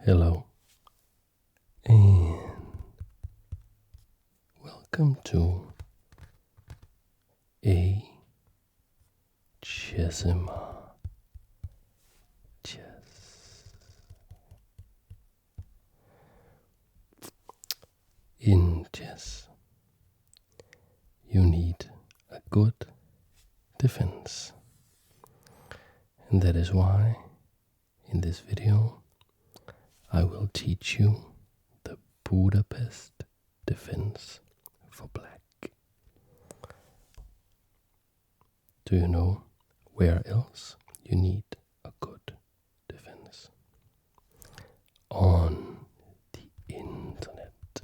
Hello, and welcome to a Chessima Chess. In chess, you need a good defense, and that is why in this video I will teach you the Budapest defense for black. Do you know where else you need a good defense? On the internet.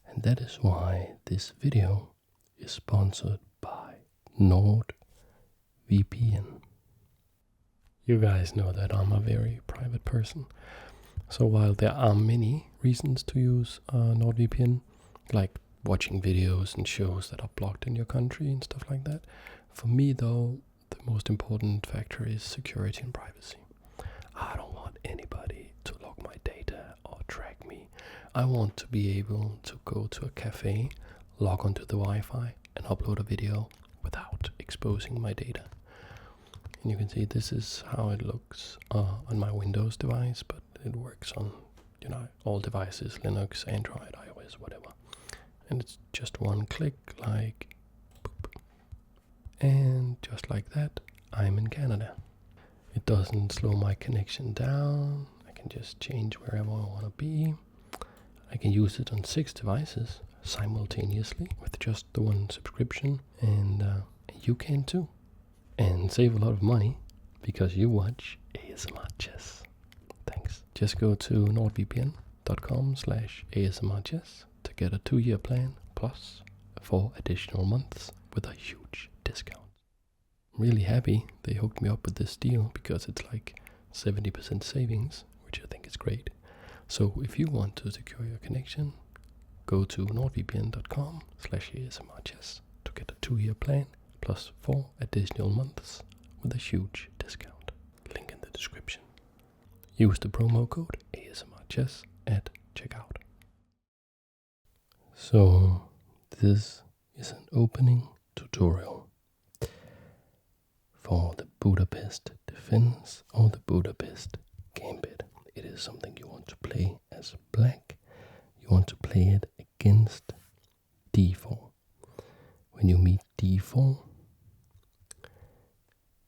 And that is why this video is sponsored by NordVPN. You guys know that I'm a very private person. So while there are many reasons to use NordVPN, like watching videos and shows that are blocked in your country and stuff like that, for me though, the most important factor is security and privacy. I don't want anybody to log my data or track me. I want to be able to go to a cafe, log onto the Wi-Fi and upload a video without exposing my data. And you can see this is how it looks on my Windows device, but it works on, all devices, Linux, Android, iOS, whatever. And it's just one click, like boop. And just like that, I'm in Canada. It doesn't slow my connection down. I can just change wherever I want to be. I can use it on 6 devices simultaneously with just the one subscription, and you can too. And save a lot of money because you watch ASMR Chess. Thanks. Just go to nordvpn.com/ASMRchess to get a 2-year plan plus 4 additional months with a huge discount. I'm really happy they hooked me up with this deal because it's like 70% savings, which I think is great. So if you want to secure your connection, go to nordvpn.com/ASMRchess to get a 2-year plan plus 4 additional months with a huge discount. Link in the description. Use the promo code ASMRchess at checkout. So this is an opening tutorial for the Budapest defense or the Budapest Gambit. It is something you want to play as black. You want to play it against d4. When you meet d4,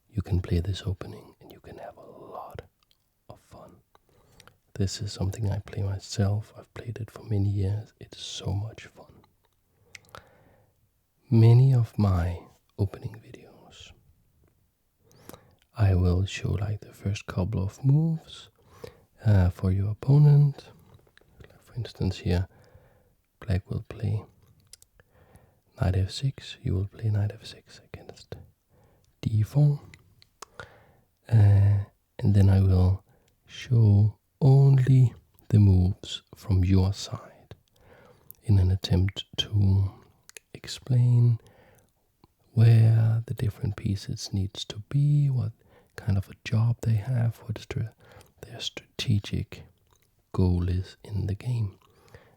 you can play this opening and you can have a lot of fun. This is something I play myself. I've played it for many years. It's so much fun. Many of my opening videos, I will show like the first couple of moves for your opponent. For instance here, black will play knight f6, you will play knight f6 against d4. And then I will show only the moves from your side in an attempt to explain where the different pieces needs to be, what kind of a job they have, what their strategic goal is in the game.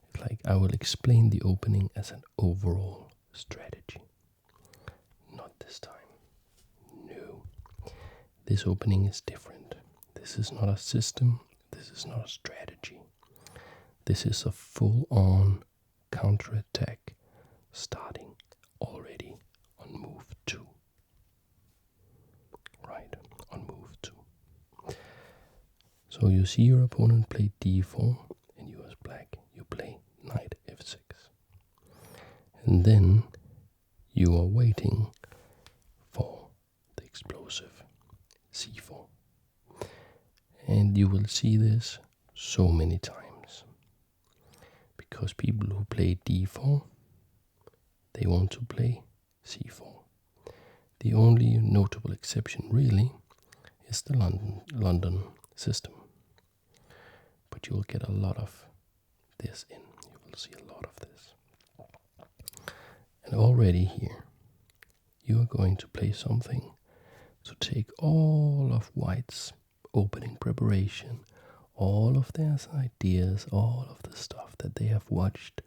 It's like I will explain the opening as an overall strategy. Not this time. No. This opening is different. This is not a system. This is not a strategy. This is a full-on counterattack starting already on move 2. Right, on move 2. So you see your opponent play d4, and you as black, you play knight f6. And then you are waiting for the explosive c4. And you will see this so many times. Because people who play d4, they want to play c4. The only notable exception really is the London system. But you will get a lot of this in. You will see a lot of this. And already here, you are going to play something to take all of white's opening preparation, all of their ideas, all of the stuff that they have watched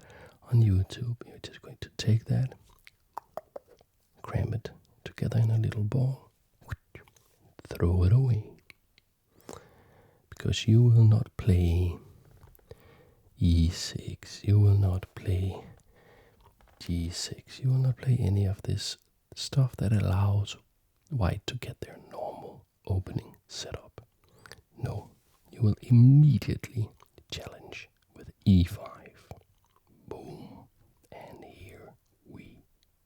on YouTube. You're just going to take that, cram it together in a little ball, throw it away. Because you will not play e6, you will not play g6, you will not play any of this stuff that allows white to get their normal opening setup. No, you will immediately challenge with e5. Boom. And here we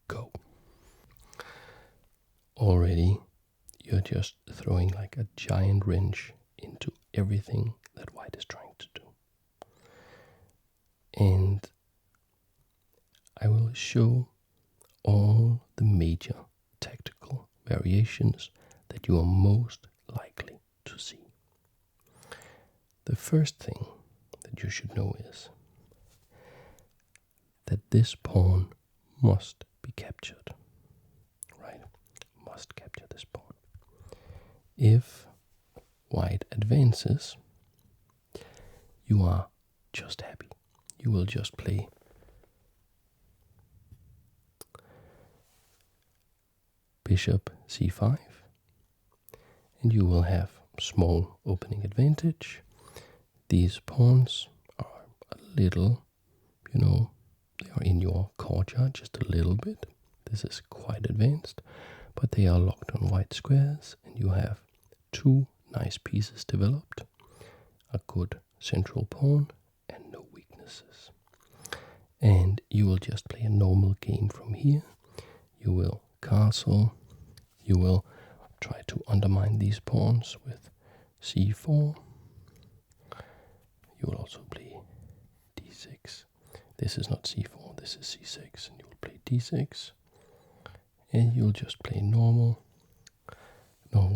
go. Already, you're just throwing like a giant wrench into everything that white is trying to do. And I will show all the major tactical variations that you are most likely to see. The first thing that you should know is that this pawn must be captured, right? Must capture this pawn. If white advances, you are just happy. You will just play bishop c5, and you will have small opening advantage. These pawns are a little, they are in your courtyard just a little bit. This is quite advanced, but they are locked on white squares, and you have two nice pieces developed, a good central pawn, and no weaknesses. And you will just play a normal game from here. You will castle, you will try to undermine these pawns with c4. You will also play d6. This is not c4, this is c6, and you will play d6. And you'll just play normal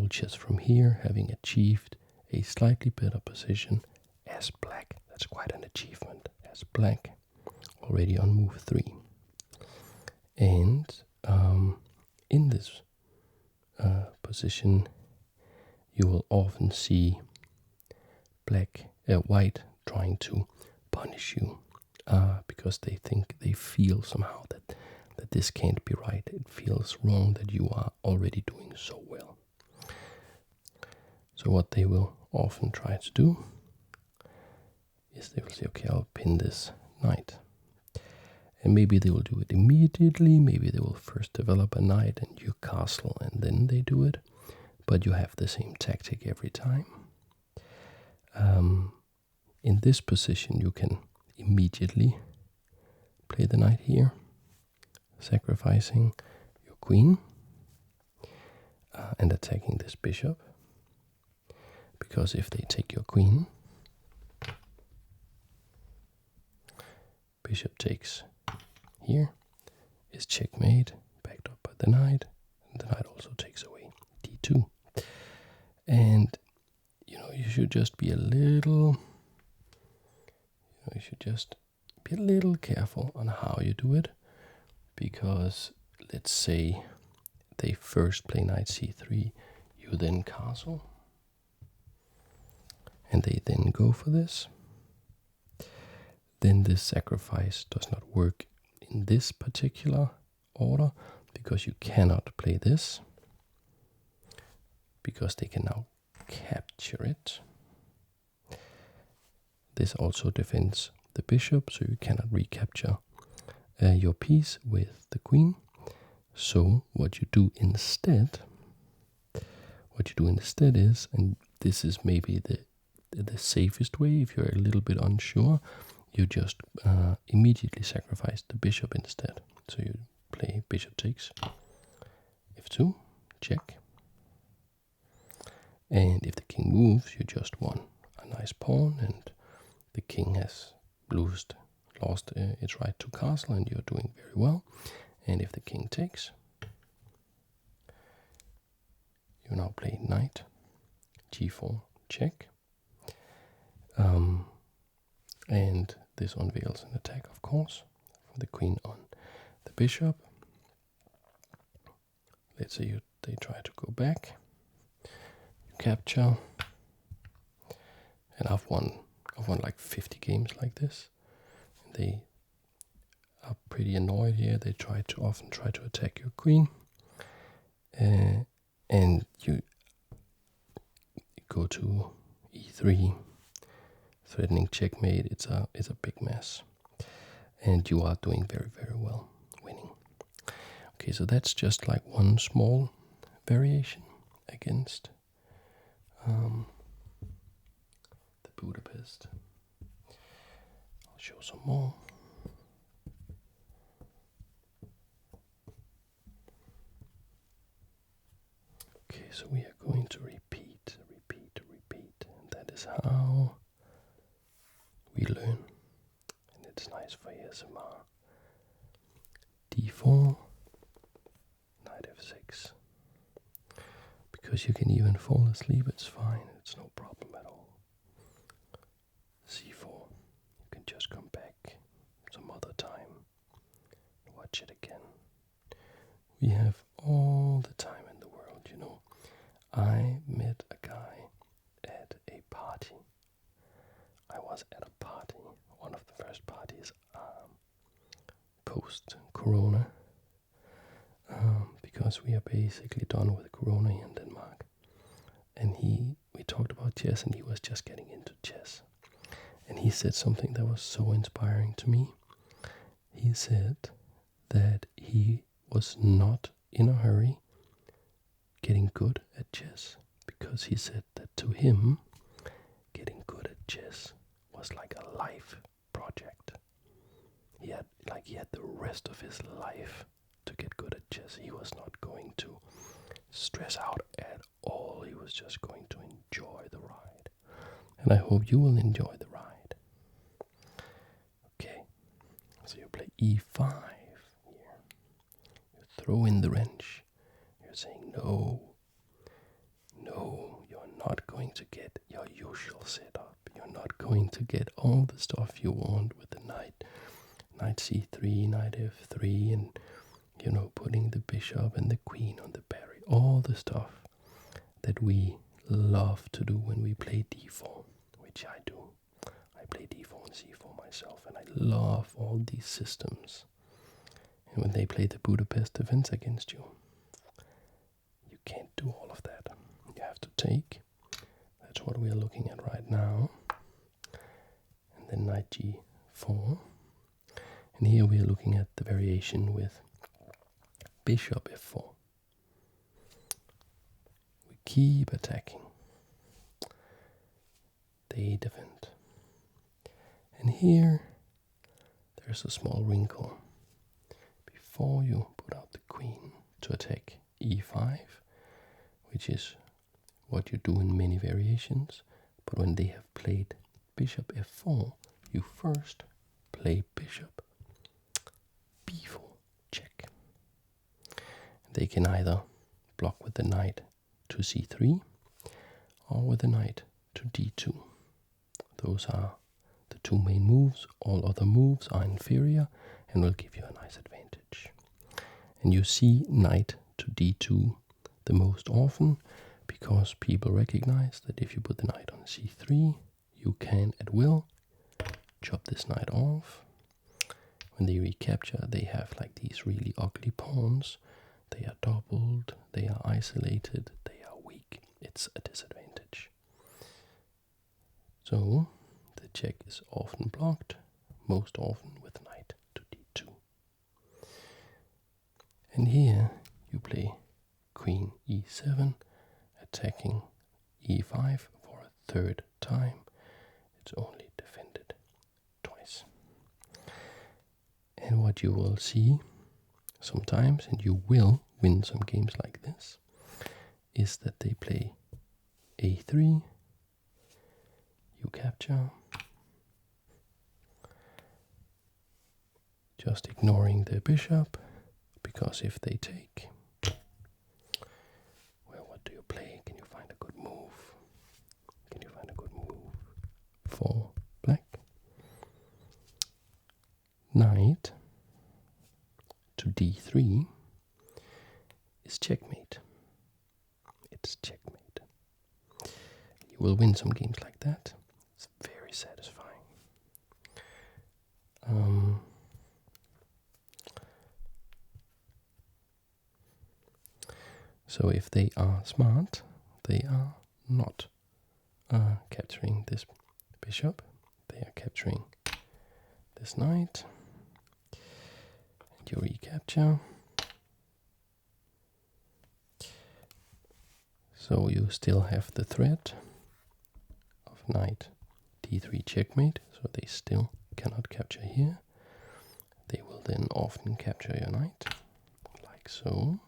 chess from here, having achieved a slightly better position as black. That's quite an achievement as black, already on move 3. And in this position, you will often see white trying to punish you because they feel somehow that this can't be right. It feels wrong that you are already doing so well. So what they will often try to do is they will say, okay, I'll pin this knight. And maybe they will do it immediately, maybe they will first develop a knight and you castle and then they do it. But you have the same tactic every time. In this position you can immediately play the knight here, sacrificing your queen and attacking this bishop. Because if they take your queen, bishop takes here, is checkmate, backed up by the knight, and the knight also takes away d2. And you should just be a little careful on how you do it, because let's say they first play knight c3, you then castle, and they then go for this. Then this sacrifice does not work in this particular order, because you cannot play this, because they can now capture it. This also defends the bishop, so you cannot recapture your piece with the queen. So what you do instead is, and this is maybe the safest way if you're a little bit unsure, you just immediately sacrifice the bishop instead. So you play bishop takes f2, check. And if the king moves, you just won a nice pawn, and the king has lost its right to castle, and you're doing very well. And if the king takes, you now play knight g4, check. And this unveils an attack, of course, for the queen on the bishop. Let's say they try to go back. You capture. And I've won like 50 games like this. And they are pretty annoyed here. They often try to attack your queen. And you go to e3, threatening checkmate. It's a big mess. And you are doing very, very well, winning. Okay, so that's just like one small variation against the Budapest. I'll show some more. Okay, so we are going to repeat. And that is how we learn. And it's nice for ASMR. d4, knight f6. Because you can even fall asleep, it's fine. It's no problem at all. c4. You can just come back some other time. Watch it again. We have all the time in the world, you know. I met a guy at a party. I was at a party, one of the first parties post-Corona, because we are basically done with Corona here in Denmark. And we talked about chess, and he was just getting into chess. And he said something that was so inspiring to me. He said that he was not in a hurry getting good at chess, because he said that to him, getting good at chess was like a life project. He had the rest of his life to get good at chess. He was not going to stress out at all. He was just going to enjoy the ride. And I hope you will enjoy the ride. Okay, so you play e5 here. You throw in the wrench. You're saying no, you're not going to get your usual setup. You're not going to get all the stuff you want with the knight c3, knight f3, and putting the bishop and the queen on the parry. All the stuff that we love to do when we play d4, which I do. I play d4 and c4 myself, and I love all these systems. And when they play the Budapest defense against you, you can't do all of that. You have to take. That's what we are looking at right now. And then knight g4. And here we are looking at the variation with bishop f4. We keep attacking. They defend. And here there's a small wrinkle. Before you put out the queen to attack e5, which is what you do in many variations, but when they have played bishop f4, you first play bishop b4, check. They can either block with the knight to c3 or with the knight to d2. Those are the two main moves. All other moves are inferior and will give you a nice advantage. And you see knight to d2 the most often because people recognize that if you put the knight on c3, you can at will chop this knight off. When they recapture, they have like these really ugly pawns. They are doubled, they are isolated, they are weak. It's a disadvantage. So the check is often blocked, most often with knight to d2. And here you play queen e7, attacking e5 for a third time. It's only defended twice. And what you will see sometimes, and you will win some games like this, is that they play a3, you capture, just ignoring the bishop, because if they take, well, what do you play? Can you find a good move? Can you find a good move for black? Knight to d3 is checkmate. It's checkmate. You will win some games like that. satisfying. So if they are smart, they are not capturing this bishop. They are capturing this knight. And you recapture. So you still have the threat of knight d3 checkmate. So they still cannot capture here. They will then often capture your knight, like so.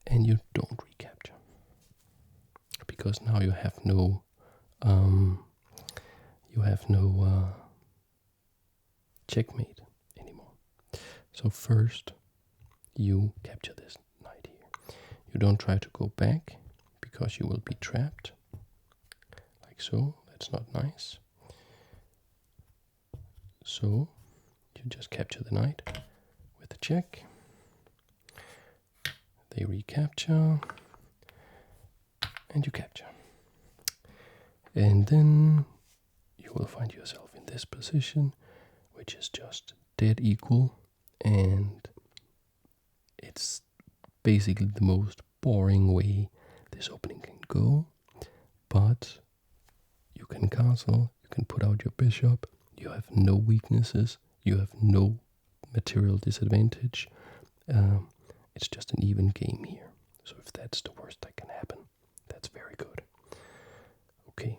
And you don't recapture. Because now you have no checkmate anymore. So first you capture this knight here. You don't try to go back because you will be trapped. Like so. That's not nice. So you just capture the knight with the check. They recapture. And you capture. And then you will find yourself in this position, which is just dead equal, and it's basically the most boring way this opening can go. But you can castle, you can put out your bishop, you have no weaknesses, you have no material disadvantage. It's just an even game here. So if that's the worst that can happen, that's very good. Okay,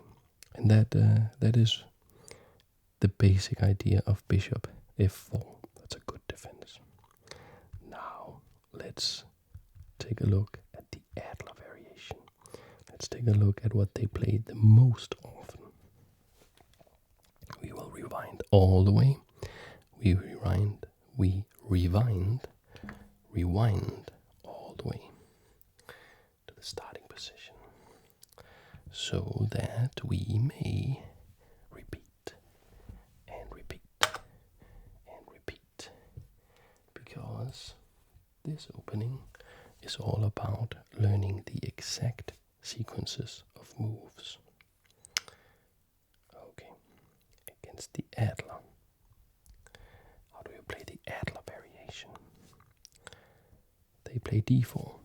and that is the basic idea of bishop f4. That's a good defense. Now let's take a look at the Adler variation. Let's take a look at what they play the most often. We will rewind all the way. We rewind all the way to the starting position, so that we may repeat and repeat and repeat, because this opening is all about learning the exact sequences of moves. Okay, against the Adler. How do you play the Adler variation? They play d4.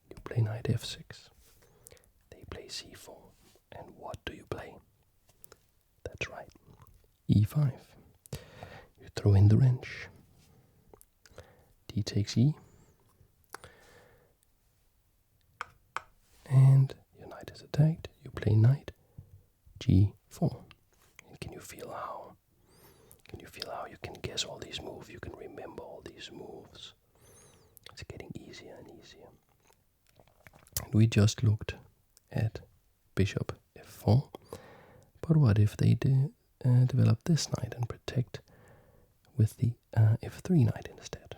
You play knight f6. They play c4. And what do you play? That's right, e5. You throw in the wrench. D takes e. And your knight is attacked. You play knight g4. And can you feel how you can guess all these moves? You can remember all these moves. It's getting easier and easier. And we just looked at bishop f4. But what if they develop this knight and protect with the f3 knight instead?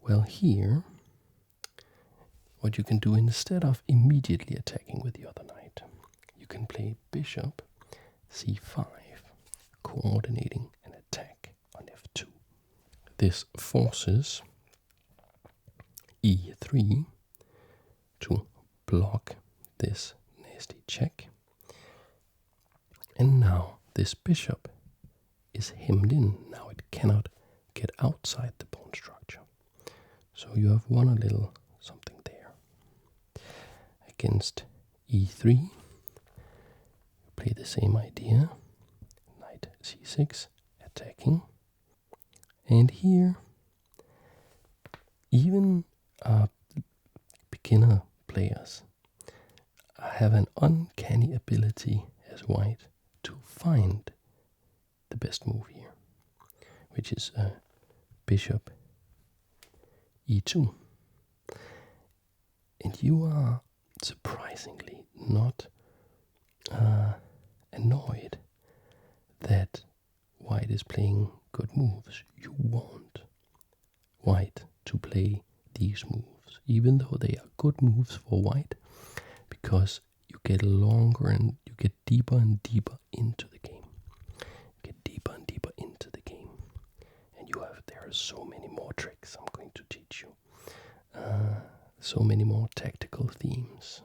Well, here, what you can do instead of immediately attacking with the other knight, you can play bishop c5, coordinating an attack on f2. This forces e3 to block this nasty check. And now this bishop is hemmed in. Now it cannot get outside the pawn structure. So you have won a little something there. Against e3, you play the same idea. Knight c6, attacking. And here, even beginner players have an uncanny ability as white to find the best move here, which is bishop e2. And you are surprisingly not annoyed that white is playing good moves. You want white to play these moves, even though they are good moves for white, because you get longer and you get deeper and deeper into the game. You get deeper and deeper into the game, and there are so many more tricks I'm going to teach you. So many more tactical themes.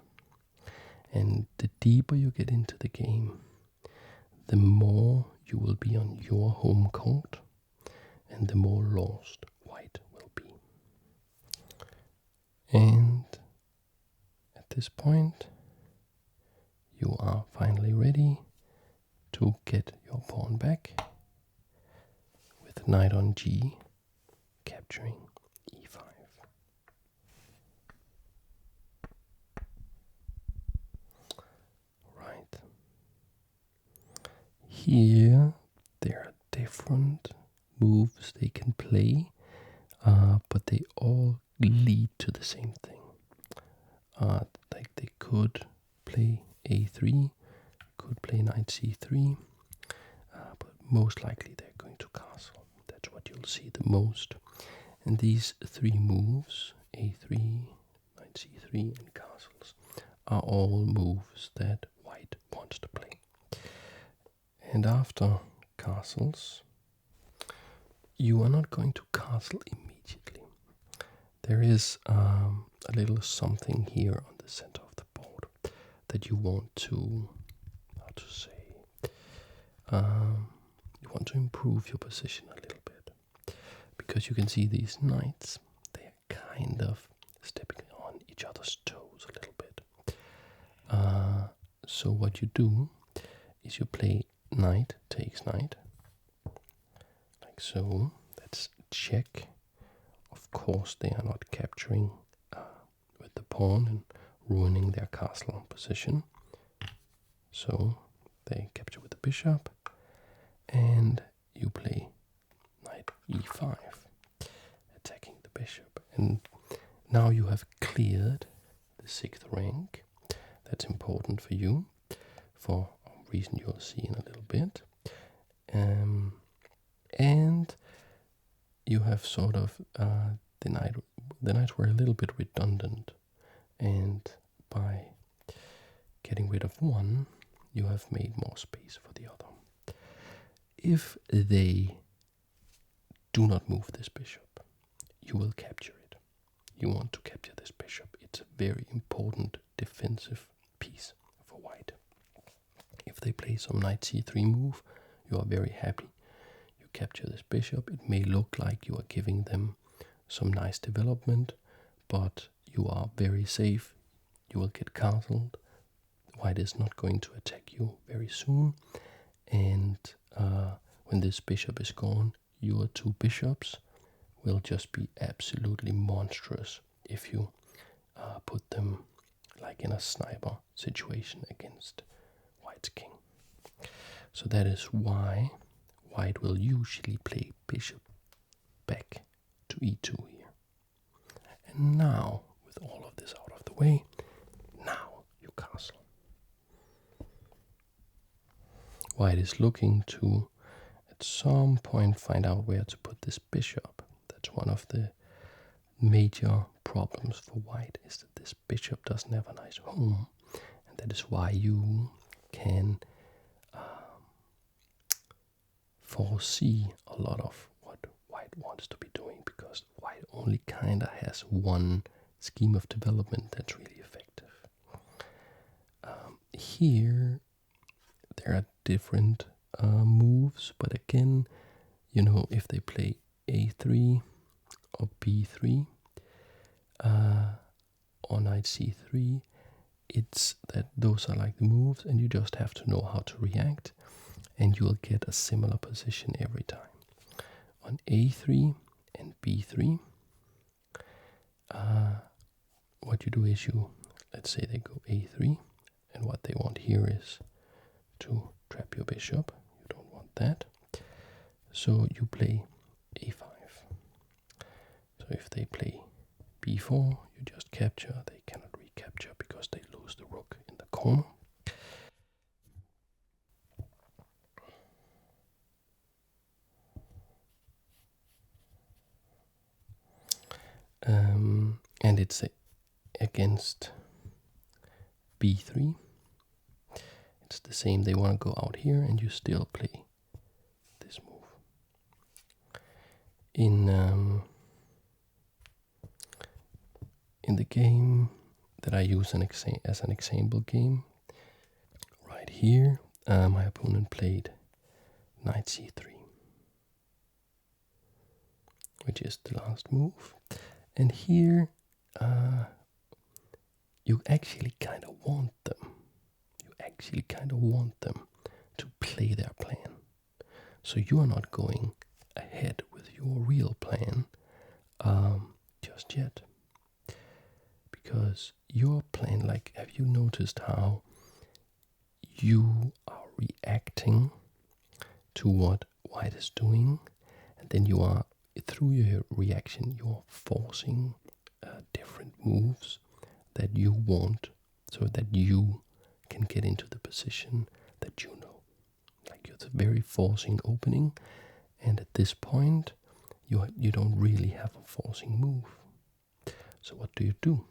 And the deeper you get into the game, the more you will be on your home court, and the more lost white will be. And at this point, you are finally ready to get your pawn back with knight on g, capturing e5. Right. Here there are different moves they can play, but they all lead to the same thing. Like they could play a3, could play knight c3, but most likely they're going to castle. That's what you'll see the most. And these three moves, a3, knight c3, and castles, are all moves that white wants to play. And after castles, you are not going to castle immediately. There is a little something here on the center of the board that you want to, how to say, you want to improve your position a little bit. Because you can see these knights, they are kind of stepping on each other's toes a little bit. So what you do is you play knight takes knight, like so. That's check. Of course, they are not capturing with the pawn and ruining their castle position. So they capture with the bishop, and you play knight e5, attacking the bishop. And now you have cleared the 6th rank. That's important for you, for a reason you'll see in a little bit. And you have sort of the knights were a little bit redundant, and by getting rid of one, you have made more space for the other. If they do not move this bishop, you will capture it. You want to capture this bishop. It's a very important defensive piece for white. If they play some knight c3 move, you are very happy. You capture this bishop. It may look like you are giving them some nice development, but you are very safe. You will get castled. White is not going to attack you very soon, and when this bishop is gone, your two bishops will just be absolutely monstrous if you put them like in a sniper situation against white's king. So that is why white will usually play bishop back to e2 here. And now, with all of this out of the way, now you castle. White is looking to, at some point, find out where to put this bishop. That's one of the major problems for white, is that this bishop doesn't have a nice home. And that is why you can foresee a lot of what white wants to be doing, because white only kind of has one scheme of development that's really effective. Here there are different moves, but again, you know, if they play a3 or b3 or knight c3, it's that those are like the moves, and you just have to know how to react, and you'll get a similar position every time. On a3 and b3, what you do is you, let's say they go a3, and what they want here is to trap your bishop. You don't want that. So you play a5. So if they play b4, you just capture. They cannot recapture because they lose the rook in the corner. And it's against b3. It's the same. They want to go out here, and you still play this move. In the game that I use as an example game, here my opponent played knight c3, which is the last move. And here you actually kind of want them. You actually kind of want them to play their plan. So you are not going ahead with your real plan just yet. Because your plan, like, have you noticed how you are reacting to what white is doing? And then you are, through your reaction, you're forcing different moves that you want so that you can get into the position that you know. Like, it's a very forcing opening, and at this point you don't really have a forcing move. So what do?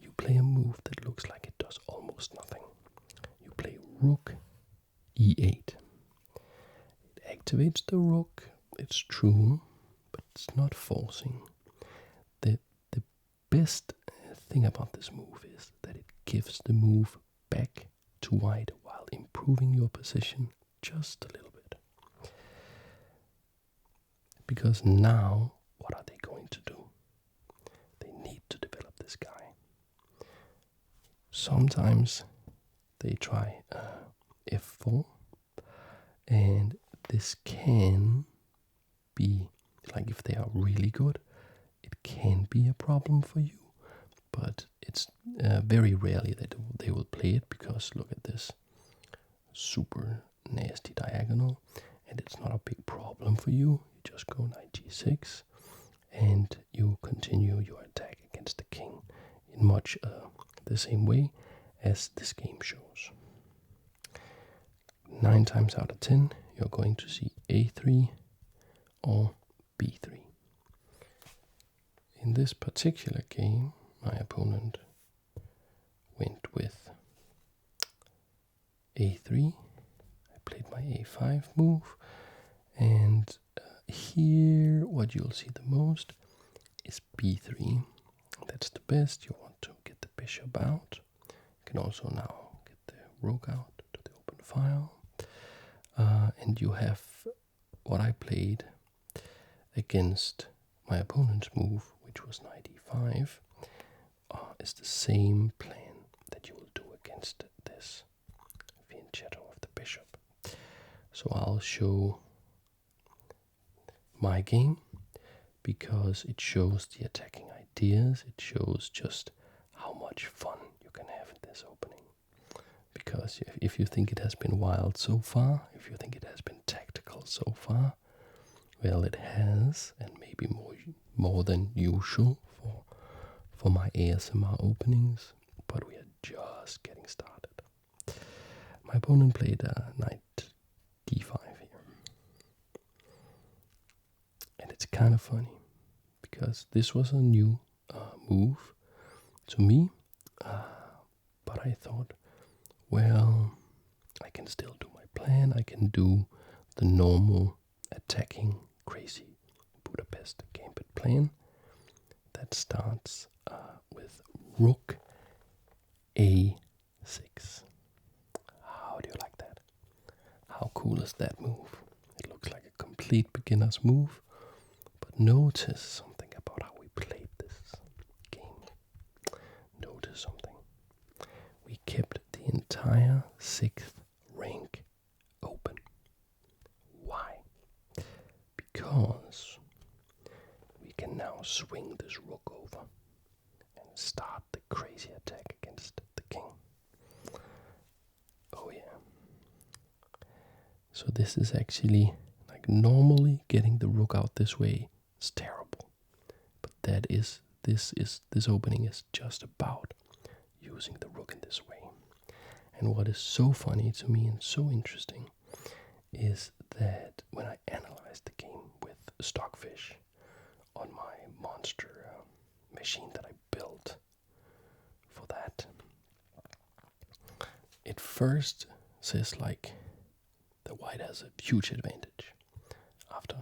You play a move that looks like it does almost nothing. You play rook e8. It activates the rook, it's true, but it's not forcing. The best thing about this move is that it gives the move back to white while improving your position just a little bit. Because now, what are they going to do? They need to develop this guy. Sometimes they try f4, and this can be, like, if they are really good, it can be a problem for you, but it's very rarely that they will play it, because look at this super nasty diagonal, and it's not a big problem for you. You just go knight g6, and you continue your attack against the king in much the same way as this game shows. 9 times out of 10, you're going to see a3 or b3. In this particular game, my opponent went with a3. I played my a5 move, and here what you'll see the most is b3. That's the best. You want to get the bishop out. You can also now get the rook out to the open file. And you have what I played against my opponent's move, which was knight e5, is the same plan that you will do against this fianchetto of the bishop. So I'll show my game because it shows the attacking ideas. It shows just how much fun you can have in this opening. Because if you think it has been wild so far, if you think it has been tactical so far, well, it has, and maybe more than usual for my ASMR openings, but we are just getting started. My opponent played knight d5 here. And it's kind of funny, because this was a new move to me, but I thought, well, I can still do my plan. I can do the normal attacking crazy Budapest Gambit plan that starts with rook a6. How do you like that? How cool is that move? It looks like a complete beginner's move, but notice something about how we played this game. Notice something. We kept the entire 6th rank open. Why? Because we can now swing this rook over and start the crazy attack against the king. Oh yeah. So this is actually, like, normally getting the rook out this way is terrible. But this opening is just about using the rook in this way. And what is so funny to me and so interesting is that when I analyzed the game with Stockfish on my monster machine that I built for that, it first says, like, the white has a huge advantage after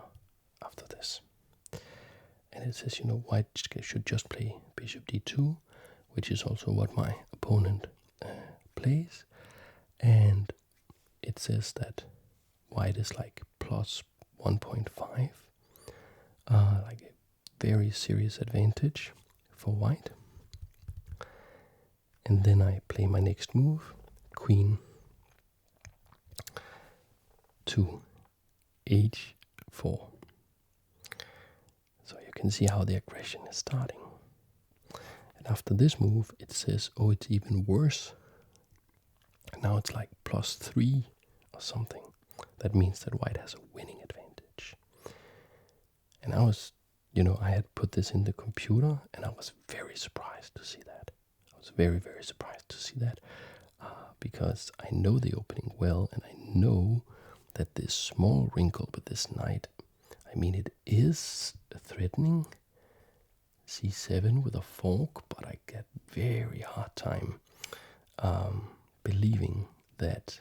this. And it says, white should just play bishop d2, which is also what my opponent plays. And it says that white is like plus 1.5, like a very serious advantage for white. And then I play my next move, queen to h4. So you can see how the aggression is starting. And after this move, it says, oh, it's even worse. And now it's like +3 or something. That means that white has a winning advantage. And I was, I had put this in the computer, and I was very surprised to see that. I was very, very surprised to see that. Because I know the opening well, and I know that this small wrinkle with this knight, I mean, it is threatening c7 with a fork, but I get very hard time believing that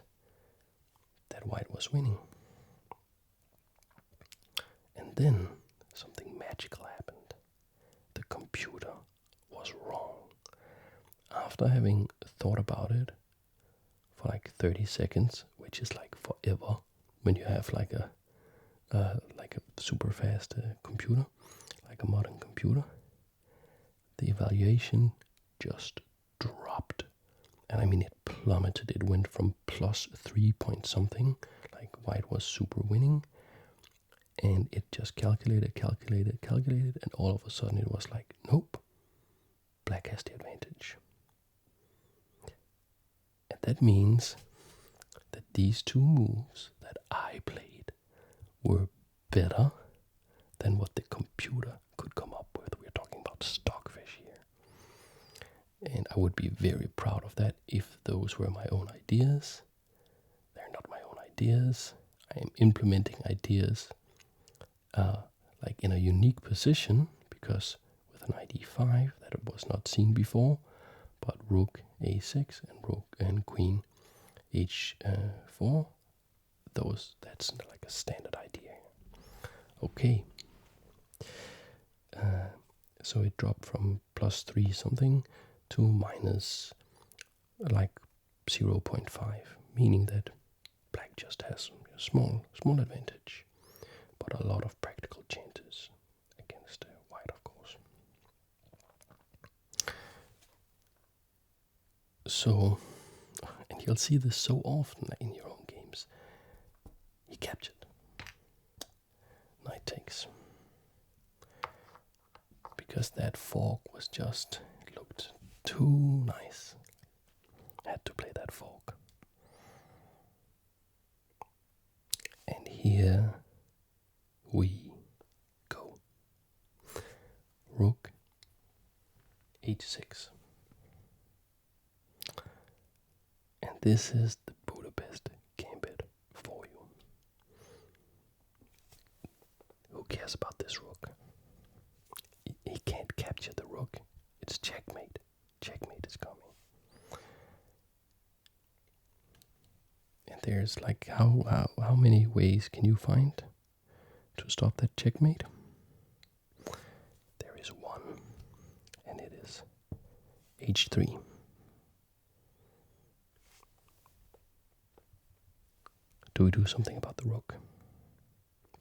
white was winning. And then something magical happened. The computer was wrong. After having thought about it for like 30 seconds, which is like forever when you have like a super fast computer, like a modern computer, the evaluation just dropped. And I mean, it plummeted. It went from +3 point something, like white was super winning, and it just calculated, and all of a sudden it was like, nope, black has the advantage. And that means that these two moves that I played were better than what the computer could come up with. We're talking about stockfish here. And I would be very proud of that if those were my own ideas. They're not my own ideas. I am implementing ideas like in a unique position, because with an ID5 that was not seen before, but rook a6 and queen h4, that's like a standard idea. Okay. So it dropped from +3 something to minus like 0.5, meaning that black just has a small advantage, but a lot of practical chances against white, of course. So, and you'll see this so often in your own games. He captured. Knight takes. Because that fork was just, it looked too nice. Had to play that fork. And here we go. Rook h6. And this is the Budapest Gambit for you. Who cares about this rook? He can't capture the rook. It's checkmate. Checkmate is coming. And there's like, how many ways can you find to stop that checkmate? There is one, and it is h3. Do we do something about the rook?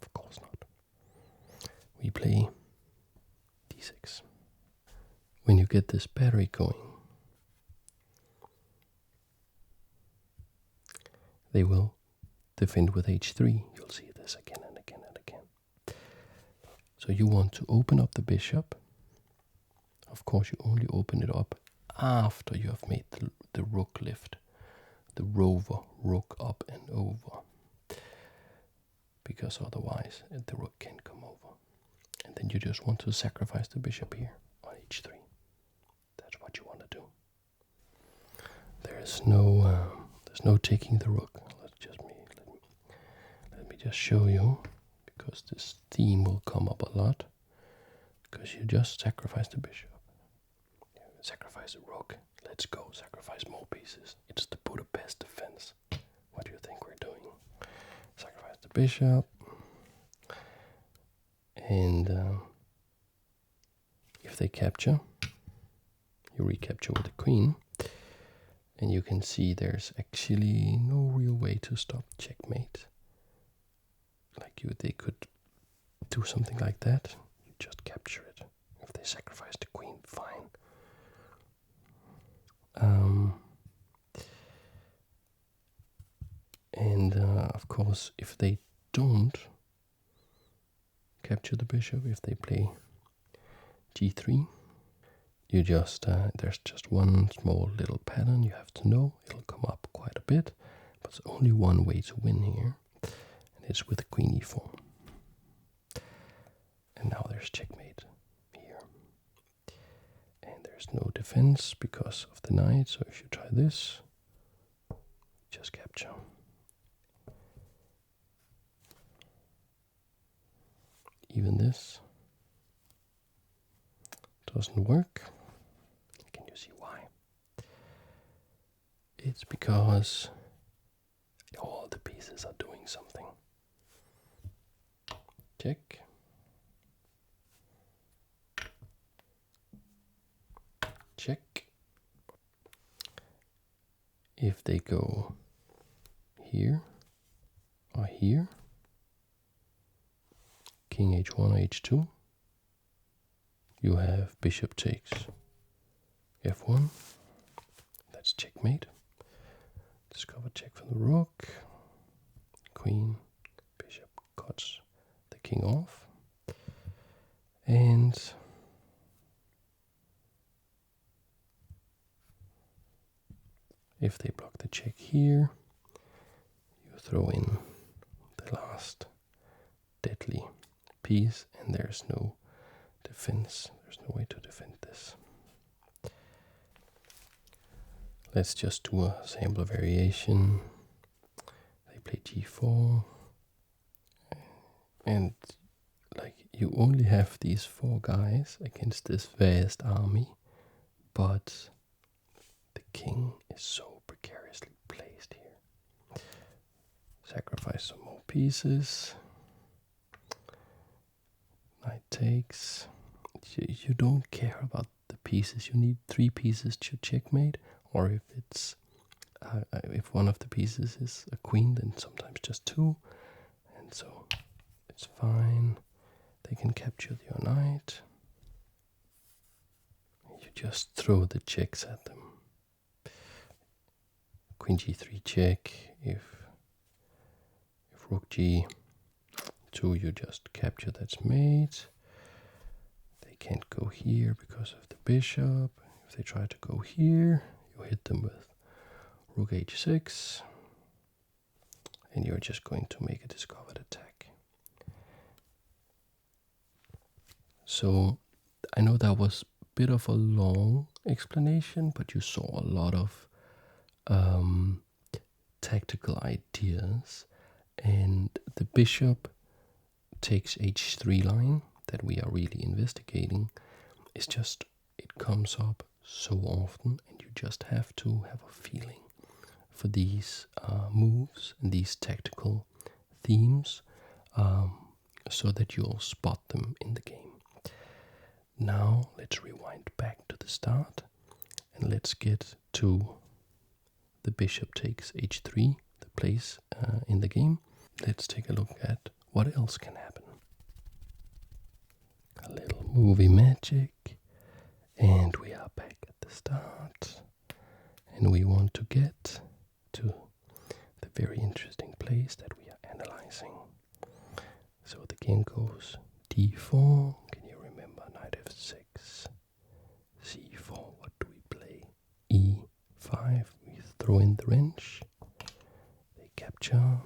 Of course not. We play d6. When you get this battery going, they will defend with h3. You'll see this again and again and again. So you want to open up the bishop. Of course, you only open it up after you have made the rook lift, the rover, rook up and over, because otherwise the rook can't come over. And then you just want to sacrifice the bishop here on h3. That's what you want to do. There's no taking the rook. Let me just show you, because this theme will come up a lot. Because you just sacrifice the bishop. Sacrifice the rook. Let's go. Sacrifice more pieces. It's the Budapest defense. What do you think we're doing? Sacrifice the bishop. And if they capture, you recapture with the queen. And you can see there's actually no real way to stop checkmate. Like they could do something like that. You just capture it. If they sacrifice the queen, fine. And of course, if they don't capture the bishop, if they play g3, you just there's just one small little pattern you have to know. It'll come up quite a bit, but it's only one way to win here, and it's with queen e4. And now there's checkmate here, and there's no defense because of the knight. So if you try this, just capture. Even this doesn't work. Can you see why? It's because all the pieces are doing something. Check. Check. If they go here or here, king h1 or h2, you have bishop takes f1. That's checkmate. Discover check for the rook. Queen, bishop cuts the king off. And if they block the check here, you throw in the last deadly piece, and there's no defense. There's no way to defend this. Let's just do a sample variation. They play g4, and like you only have these 4 guys against this vast army, but the king is so precariously placed here. Sacrifice some more pieces. Knight takes. You don't care about the pieces. You need 3 pieces to checkmate, or if it's if one of the pieces is a queen, then sometimes just 2, and so it's fine. They can capture your knight. You just throw the checks at them. Queen g3 check. If rook g2, you just capture that's mate. They can't go here because of the bishop. If they try to go here, you hit them with rook h6, and you're just going to make a discovered attack. So I know that was a bit of a long explanation, but you saw a lot of tactical ideas, and the bishop takes h3 line that we are really investigating. It's just, it comes up so often, and you just have to have a feeling for these moves and these tactical themes, so that you'll spot them in the game. Now let's rewind back to the start, and let's get to the bishop takes h3, the place in the game. Let's take a look at what else can happen. A little movie magic, and we are back at the start, and we want to get to the very interesting place that we are analyzing. So the game goes d4. Can you remember knight f6, c4? What do we play? e5. We throw in the wrench. They capture.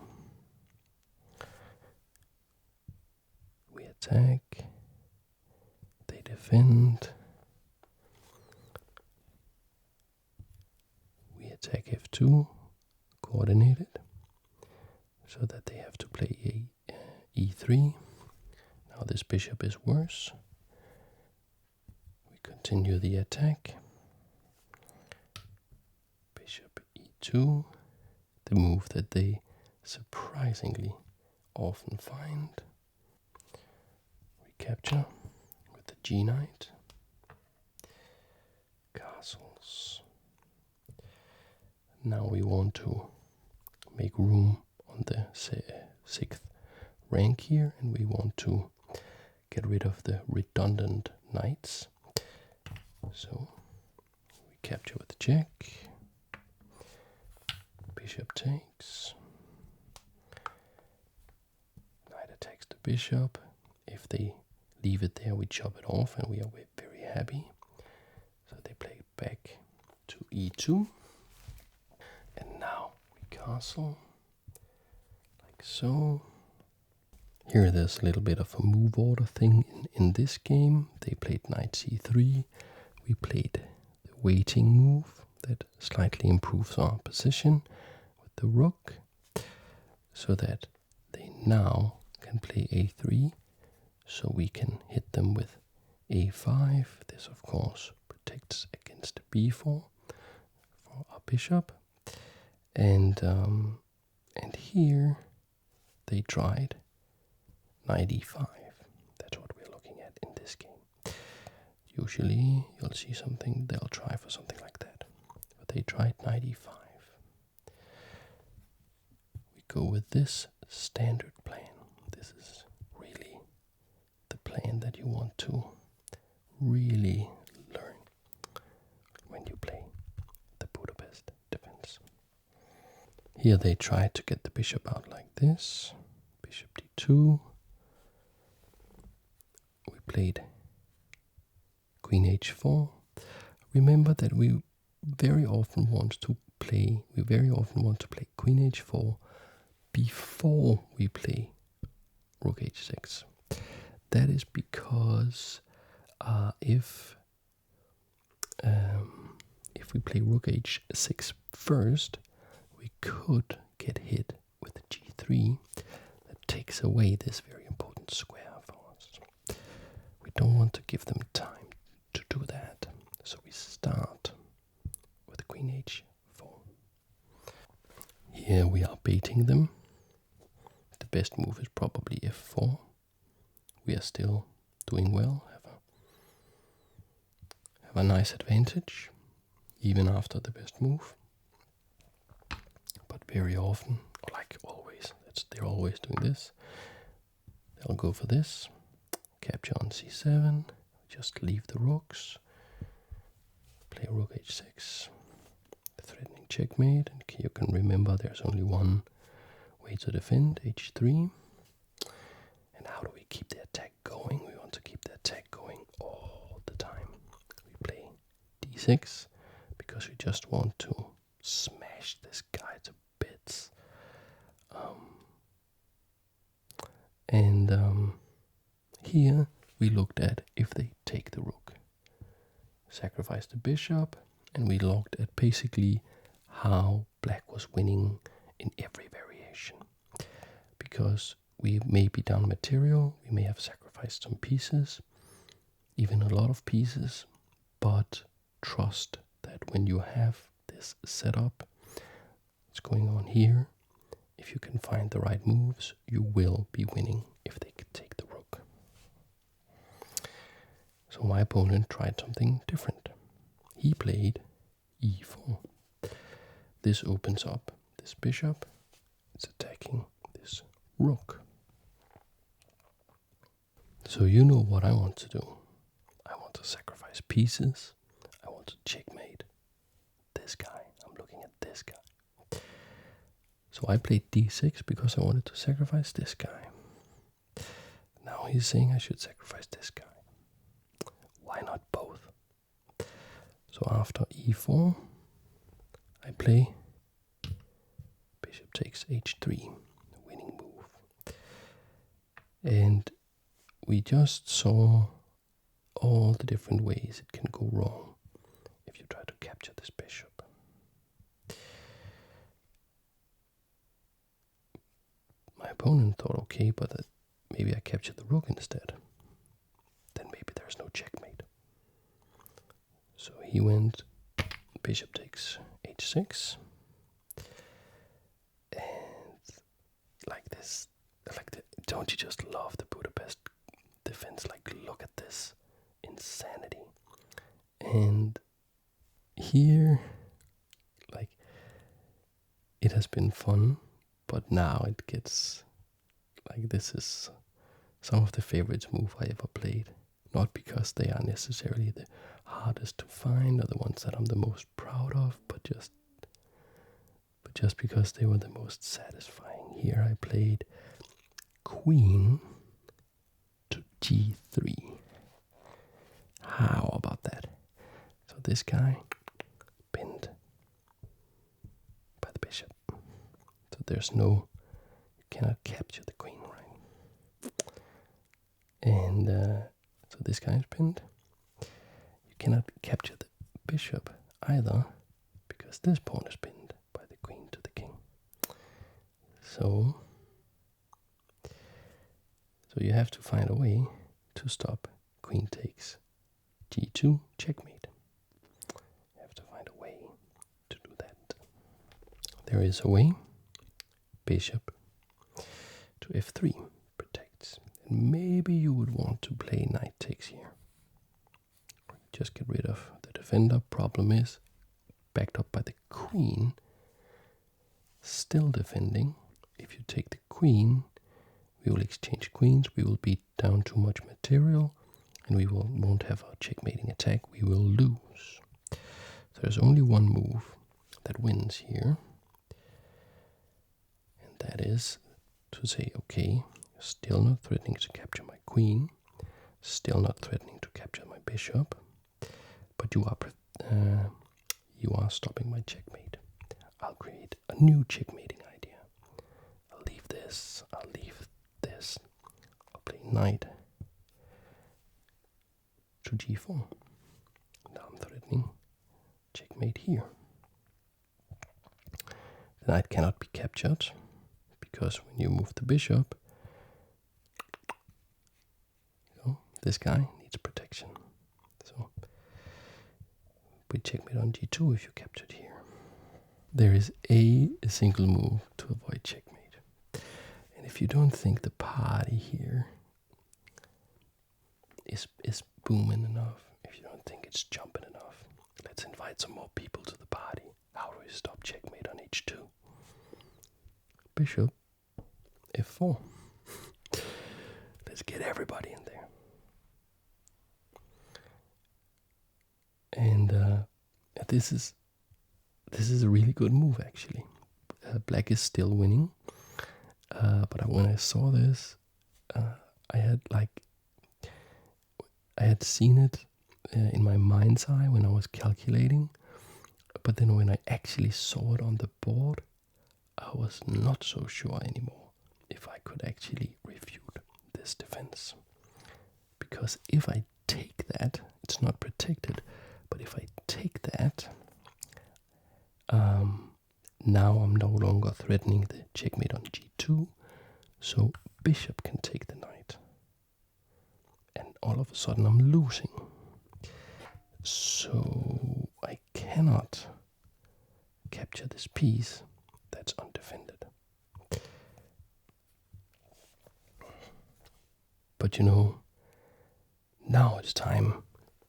We attack. They defend. We attack f2, coordinated, so that they have to play e3. Now this bishop is worse. We continue the attack. Bishop e2, the move that they surprisingly often find. We capture with the g knight. Castles. Now we want to make room on the 6th rank here, and we want to get rid of the redundant knights. So we capture with the check. Bishop takes. Knight attacks the bishop. If they leave it there, we chop it off, and we are very happy. So they play it back to e2. And now we castle, like so. Here there's a little bit of a move order thing in this game. They played knight c3. We played the waiting move that slightly improves our position with the rook, so that they now can play a3, so we can hit them with a5. This of course protects against b4 for our bishop. And here they tried knight e5. That's what we're looking at in this game. Usually you'll see something, they'll try for something like that. But they tried knight e5. We go with this standard plan. This is really the plan that you want to really learn when you play the Budapest defense. Here they tried to get the bishop out like this. Bishop d2. We played queen h4. Remember that we very often want to play queen h4 before we play rook h6. That is because if we play rook h6 first, we could get hit with g3. That takes away this very important square for us. We don't want to give them time to do that, so we start with queen h4. Here we are baiting them. The best move is probably f4. We are still doing well, have a nice advantage, even after the best move. But very often, or like always, they're always doing this. They'll go for this, capture on c7, just leave the rooks, play rook h6, threatening checkmate, and you can remember there's only one way to defend, h3. And how do we keep the attack going? We want to keep the attack going all the time. We play d6 because we just want to smash this guy to bits. Here we looked at if they take the rook, sacrifice the bishop, and we looked at basically how black was winning in every variation. Because we may be down material, we may have sacrificed some pieces, even a lot of pieces, but trust that when you have this setup, what's going on here, if you can find the right moves, you will be winning if they could take the rook. So my opponent tried something different. He played e4. This opens up this bishop. It's attacking this rook. So you know what I want to do. I want to sacrifice pieces. I want to checkmate this guy. I'm looking at this guy. So I played d6 because I wanted to sacrifice this guy. Now he's saying I should sacrifice this guy. Why not both? So after e4, I play bishop takes h3, winning move. And we just saw all the different ways it can go wrong if you try to capture this bishop. My opponent thought, okay, but maybe I capture the rook instead. Then maybe there's no checkmate. So he went bishop takes h6. And like this, don't you just love the Budapest defense? Like, look at this insanity. And here, like, been fun, but now it gets like this is some of the favorites move I ever played. Not because they are necessarily the hardest to find or the ones that I'm the most proud of, but just because they were the most satisfying. Here I played Queen to G3. How about that? So this guy pinned by the bishop. So there's no, you cannot capture the queen, right? And so this guy is pinned. You cannot capture the bishop either, because this pawn is pinned by the queen to the king. So you have to find a way to stop queen takes G2 checkmate. You have to find a way to do that. There is a way. Bishop to F3 protects. And maybe you would want to play knight takes here. Just get rid of the defender. Problem is, backed up by the queen, still defending. If you take the queen, we will exchange queens, we will beat down too much material, and we won't have a checkmating attack, we will lose. So there's only one move that wins here, and that is to say, okay, you're still not threatening to capture my queen, still not threatening to capture my bishop, but you are stopping my checkmate. I'll create a new checkmating idea. I'll leave this, I'll leave this, I'll play knight to G4. Now I'm threatening checkmate here. The knight cannot be captured, because when you move the bishop, this guy needs protection. So we checkmate on G2 if you captured here. There is a single move to avoid checkmate. And if you don't think the party here is booming enough, if you don't think it's jumping enough, let's invite some more people to the party. How do we stop checkmate on H2? Bishop F4. Let's get everybody in there. And this is a really good move, actually. Black is still winning, but when I saw this, I had seen it in my mind's eye when I was calculating, but then when I actually saw it on the board, I was not so sure anymore if I could actually refute this defense. Because if I take that, it's not protected, but if I take that, now I'm no longer threatening the checkmate on G2, so bishop can take the knight. And all of a sudden I'm losing. So I cannot capture this piece that's undefended. But now it's time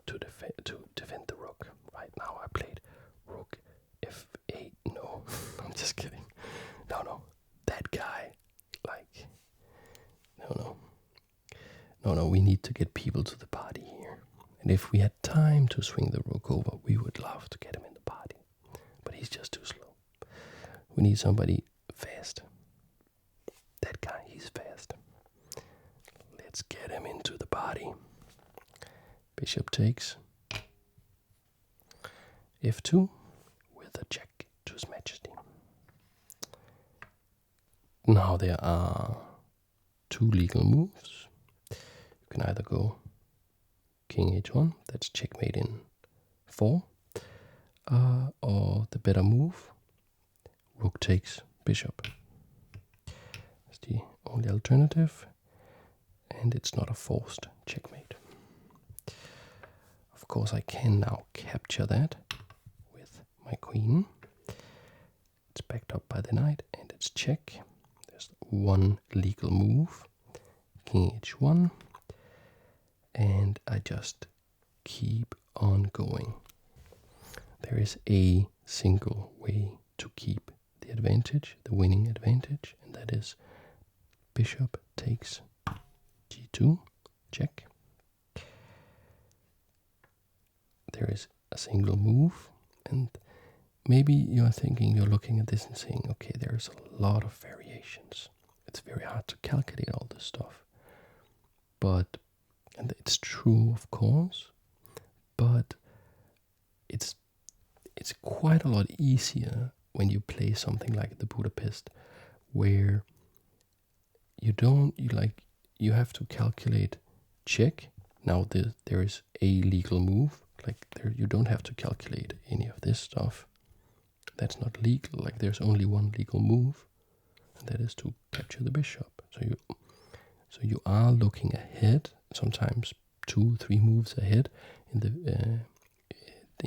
to defend the rook. Right now I played rook F8. No, I'm just kidding. No, that guy, no, we need to get people to the party here. And if we had time to swing the rook over, we would love to get him in the party. But he's just too slow. We need somebody fast. That guy, he's fast. Let's get him into the party. Bishop takes F2 with a check to His Majesty. Now there are two legal moves. You can either go King H1, that's checkmate in 4, or the better move, Rook takes Bishop. That's the only alternative, and it's not a forced checkmate. Of course, I can now capture that with my queen. It's backed up by the knight, and it's check. There's one legal move, King H1, and I just keep on going. There is a single way to keep the advantage, the winning advantage, and that is bishop takes g2, check. There is a single move, and maybe you're thinking, you're looking at this and saying, okay, there's a lot of variations. It's very hard to calculate all this stuff. But, and it's true, of course, but it's quite a lot easier when you play something like the Budapest, where you have to calculate check. Now there is a legal move, like you don't have to calculate any of this stuff. That's not legal. Like there's only one legal move, and that is to capture the bishop. So you are looking ahead, sometimes 2-3 moves ahead in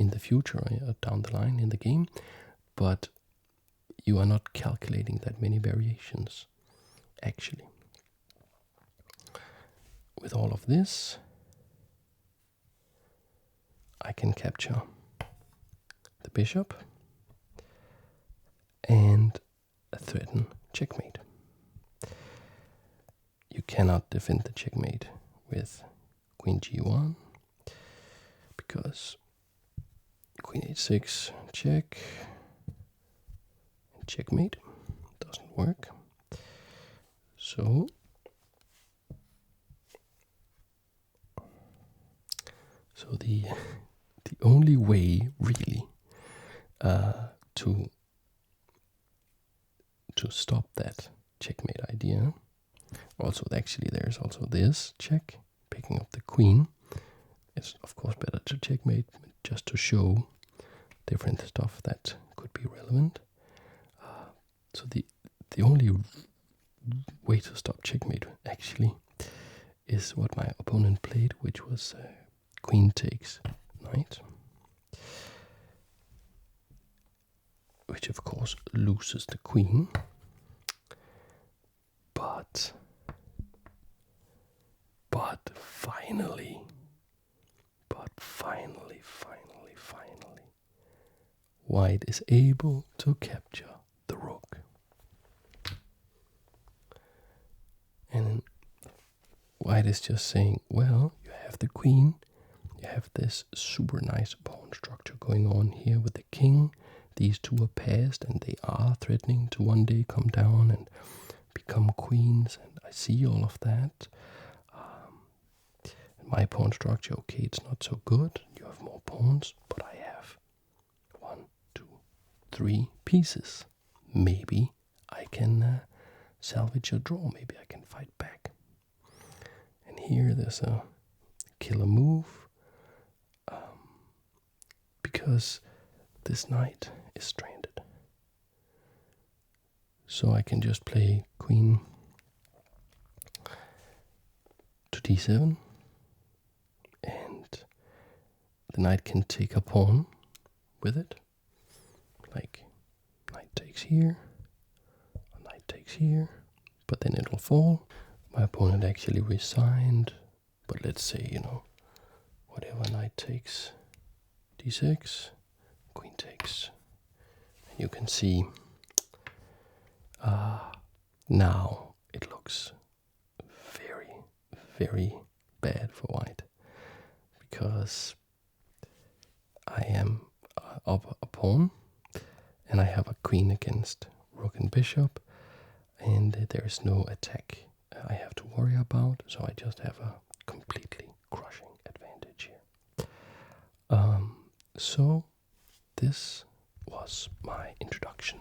the future, down the line in the game, but you are not calculating that many variations, actually. With all of this, I can capture the bishop and threaten checkmate. You cannot defend the checkmate with queen g1, because queen h6 check and checkmate doesn't work. So the only way really to stop that checkmate idea, also actually there's also this check, picking up the queen. It's of course better to checkmate just to show different stuff that could be relevant. So the only way to stop checkmate actually is what my opponent played, which was queen takes knight, which of course loses the queen, but finally, white is able to capture the rook. And white is just saying, well, you have the queen, you have this super nice pawn structure going on here with the king. These two are passed, and they are threatening to one day come down and become queens, and I see all of that. My pawn structure, okay, it's not so good. You have more pawns, but I have 1, 2, 3 pieces. Maybe I can salvage a draw. Maybe I can fight back. And here there's a killer move, because this knight is stranded. So I can just play queen to d7, and the knight can take a pawn with it, like knight takes here, a knight takes here, but then it'll fall. My opponent actually resigned, but let's say, whatever, knight takes d6, queen takes, and you can see now it looks very, very bad for white, because I am up a pawn and I have a queen against rook and bishop, and there is no attack I have to worry about, so I just have a completely crushing advantage here. So this was my introduction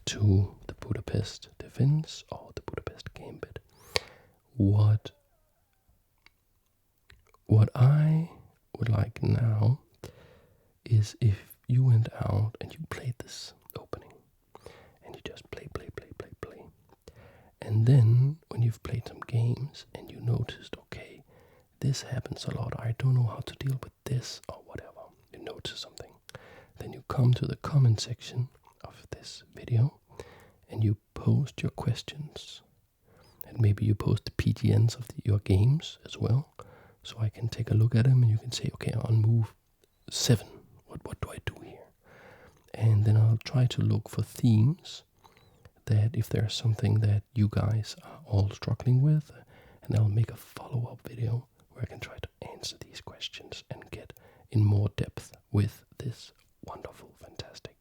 to the Budapest defense, or the Budapest Gambit. What I would like now is if you went out and you played this opening, and you just play, and then when you've played some games and you noticed, okay, this happens a lot, I don't know how to deal with this or whatever, you notice something, then you come to the comment section of this video and you post your questions, and maybe you post the PGNs of your games as well, so I can take a look at them, and you can say, okay, on move 7, what do I do here? And then I'll try to look for themes, that if there's something that you guys are all struggling with, and I'll make a follow-up video where I can try to answer these questions and get in more depth with this wonderful, fantastic,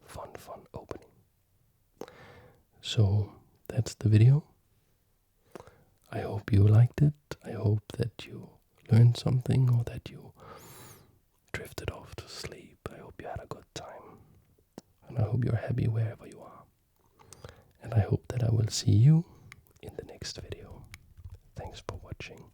fun opening. So that's the video. I hope you liked it. I hope that you learned something, or that you drifted off to sleep. I hope you had a good time. And I hope you're happy wherever you are. And I hope that I will see you in the next video. Thanks for watching.